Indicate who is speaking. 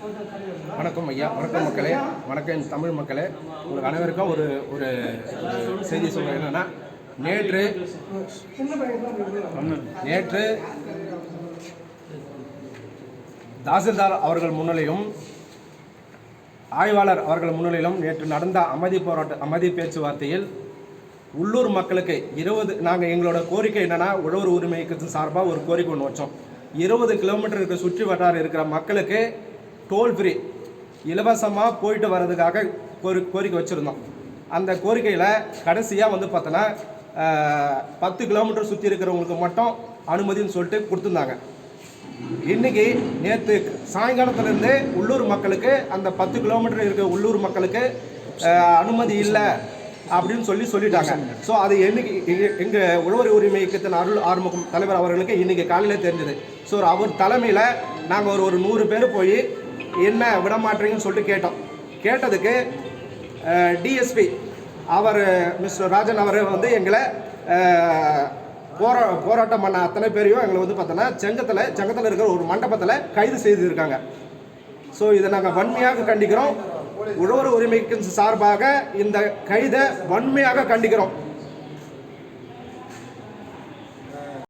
Speaker 1: வணக்கம் ஐயா, வணக்கம் மக்களே, வணக்கம் என் தமிழ் மக்களே. உங்களுக்கு அனைவருக்கும் ஒரு ஒரு செய்தி சொல்கிறேன். என்னென்னா, நேற்று தாசில்தார் அவர்கள் முன்னிலையும் ஆய்வாளர் அவர்கள் முன்னிலையிலும் நேற்று நடந்த அமைதி பேச்சுவார்த்தையில் உள்ளூர் மக்களுக்கு நாங்கள் எங்களோட கோரிக்கை என்னென்னா, உழவர் உரிமைக்கு சார்பாக ஒரு கோரிக்கை ஒன்று வச்சோம். 20 கிலோமீட்டருக்கு சுற்றி வட்டாரம் இருக்கிற மக்களுக்கு டோல் ஃப்ரீ இலவசமாக போயிட்டு வர்றதுக்காக கோரிக்கை வச்சுருந்தோம். அந்த கோரிக்கையில் கடைசியாக பார்த்தோன்னா 10 கிலோமீட்டர் சுற்றி இருக்கிறவங்களுக்கு மட்டும் அனுமதின்னு சொல்லிட்டு கொடுத்துருந்தாங்க. இன்றைக்கி நேற்று சாயங்காலத்துலேருந்து உள்ளூர் மக்களுக்கு அந்த 10 கிலோமீட்டர் இருக்கிற உள்ளூர் மக்களுக்கு அனுமதி இல்லை அப்படின்னு சொல்லிட்டாங்க. ஸோ அது எங்கள் உழவர் உரிமை இயக்கத்தின் அருள் ஆறுமுகம் தலைவர் அவர்களுக்கு இன்றைக்கி காலையில் தெரிஞ்சது. ஸோ அவர் தலைமையில் நாங்கள் ஒரு 100 பேர் போய் என்ன விடமாட்டீங்கன்னு சொல்லிட்டு கேட்டதுக்கு டிஎஸ்பி அவர் மிஸ்டர் ராஜன் அவர் எங்களை போராட்டம் பண்ண அத்தனை பேரையும் எங்களை பார்த்தோன்னா செங்கத்தில் இருக்கிற ஒரு மண்டபத்தில் கைது செய்திருக்காங்க. ஸோ இதை நாங்கள் வன்மையாக கண்டிக்கிறோம். உழவர் உரிமைக்கு சார்பாக இந்த கைதை வன்மையாக கண்டிக்கிறோம்.